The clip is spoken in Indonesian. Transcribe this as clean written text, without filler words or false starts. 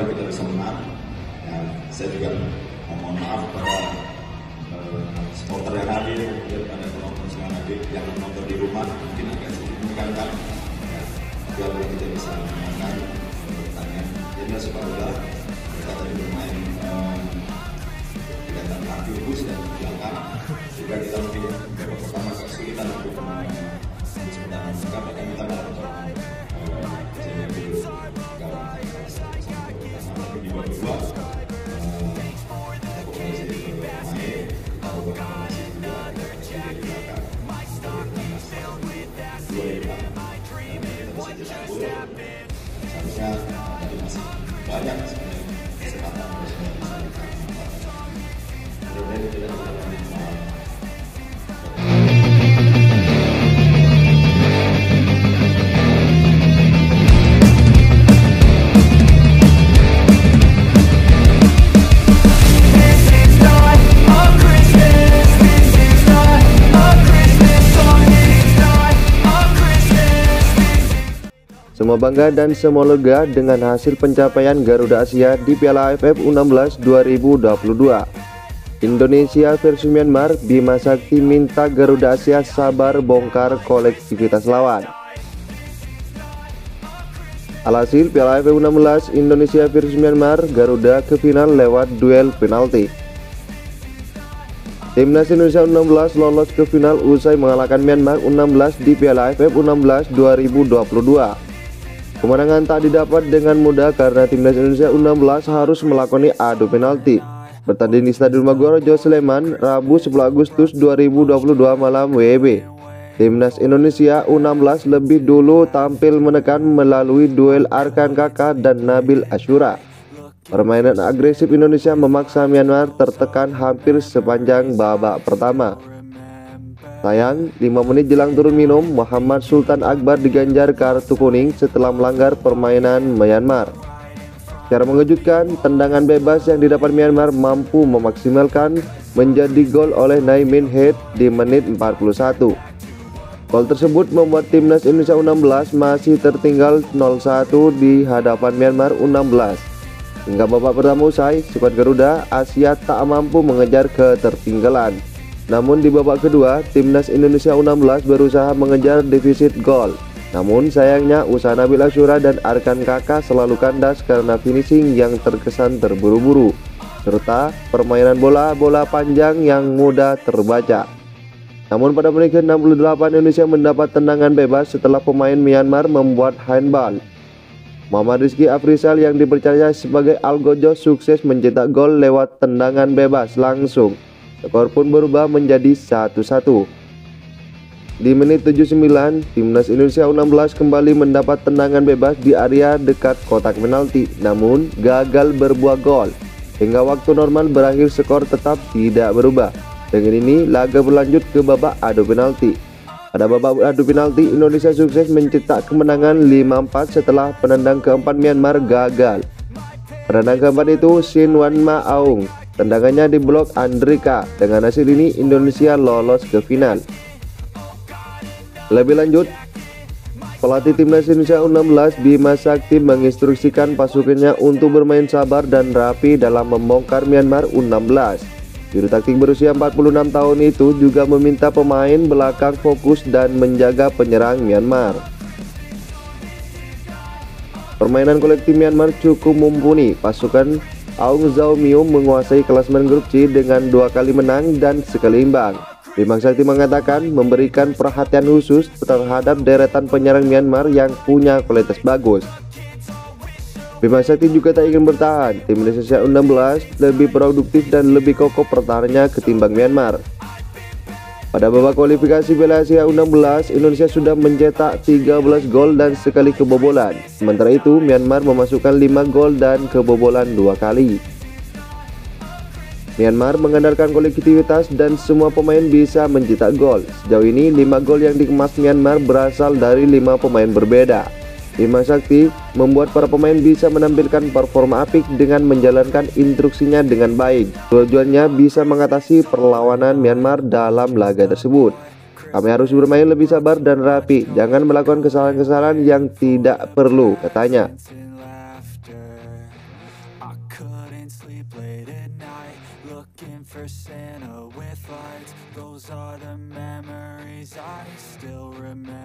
semoga kita bisa menang. Ya, saya juga mohon maaf kepada supporter yang hadir, kemudian pada penonton semua hadir yang menonton di rumah mungkin agak sedikit mengganggu. Ya, biar kita bisa menangkan pertandingan. Jadi semoga mereka tadi bermain kelihatan rapi bagus dan belakang. Juga kita mungkin babak pertama kesulitan untuk sementara mereka bahkan kita melakukan kejadian dulu gawang sampai pertama, tapi di babak kedua kita kembali jadi bermain, kita ubah formasi kedua, kita kembali di belakang dua di belakang dan kita bisa cetak gol. Seharusnya tadi masih banyak sebenarnya kesempatan untuk bisa dimanfaatkan. Mudah-mudahan tidak terjadi kesalahan. Semua bangga dan semua lega dengan hasil pencapaian Garuda Asia di Piala AFF U16 2022. Indonesia versus Myanmar, Bima Sakti minta Garuda Asia sabar bongkar kolektivitas lawan. Alhasil Piala AFF U16 Indonesia versus Myanmar, Garuda ke final lewat duel penalti. Timnas Indonesia U16 lolos ke final usai mengalahkan Myanmar U16 di Piala AFF U16 2022. Kemenangan tak didapat dengan mudah karena Timnas Indonesia U16 harus melakoni adu penalti. Bertanding di Stadion Maguworejo, Sleman, Rabu 10 Agustus 2022 malam WIB. Timnas Indonesia U16 lebih dulu tampil menekan melalui duel Arkan Kaka dan Nabil Ashura. Permainan agresif Indonesia memaksa Myanmar tertekan hampir sepanjang babak pertama. Sayang, 5 menit jelang turun minum, Muhammad Sultan Akbar diganjar kartu kuning setelah melanggar permainan Myanmar. Secara mengejutkan, tendangan bebas yang didapat Myanmar mampu memaksimalkan menjadi gol oleh Nai Min Het di menit 41. Gol tersebut membuat Timnas Indonesia U16 masih tertinggal 0-1 di hadapan Myanmar U16. Hingga babak pertama usai, skuad Garuda Asia tak mampu mengejar ketertinggalan. Namun di babak kedua, Timnas Indonesia U16 berusaha mengejar defisit gol. Namun sayangnya usaha Nabil Ashura dan Arkan Kaka selalu kandas karena finishing yang terkesan terburu-buru, serta permainan bola panjang yang mudah terbaca. Namun pada menit ke-68 Indonesia mendapat tendangan bebas setelah pemain Myanmar membuat handball. Muhammad Rizky Afrizal yang dipercaya sebagai algojo sukses mencetak gol lewat tendangan bebas langsung. Skor pun berubah menjadi 1-1. Di menit 79, Timnas Indonesia U16 kembali mendapat tendangan bebas di area dekat kotak penalti, namun gagal berbuah gol. Hingga waktu normal berakhir, skor tetap tidak berubah. Dengan ini, laga berlanjut ke babak adu penalti. Pada babak adu penalti, Indonesia sukses mencetak kemenangan 5-4 setelah penendang keempat Myanmar gagal. Penendang keempat itu Shin Wan Ma Aung. Tendangannya diblok Andrika. Dengan hasil ini Indonesia lolos ke final. Lebih lanjut, pelatih Timnas Indonesia U16 Bima Sakti menginstruksikan pasukannya untuk bermain sabar dan rapi dalam membongkar Myanmar U16. Juru taktik berusia 46 tahun itu juga meminta pemain belakang fokus dan menjaga penyerang Myanmar. Permainan kolektif Myanmar cukup mumpuni. Pasukan Aung Zaw Miu menguasai klasemen grup C dengan 2 kali menang dan sekali imbang. Bima Sakti mengatakan memberikan perhatian khusus terhadap deretan penyerang Myanmar yang punya kualitas bagus. Bima Sakti juga tak ingin bertahan. Tim Indonesia U16 lebih produktif dan lebih kokoh pertahanannya ketimbang Myanmar. Pada babak kualifikasi Piala Asia U16, Indonesia sudah mencetak 13 gol dan sekali kebobolan. Sementara itu, Myanmar memasukkan 5 gol dan kebobolan 2 kali. Myanmar mengandalkan kolektivitas dan semua pemain bisa mencetak gol. Sejauh ini, 5 gol yang dikemas Myanmar berasal dari 5 pemain berbeda. Bima Sakti membuat para pemain bisa menampilkan performa apik dengan menjalankan instruksinya dengan baik. Tujuannya bisa mengatasi perlawanan Myanmar dalam laga tersebut. Kami harus bermain lebih sabar dan rapi, jangan melakukan kesalahan-kesalahan yang tidak perlu, katanya. I couldn't sleep late at night, looking for Santa with lights. Those are the memories I still remember.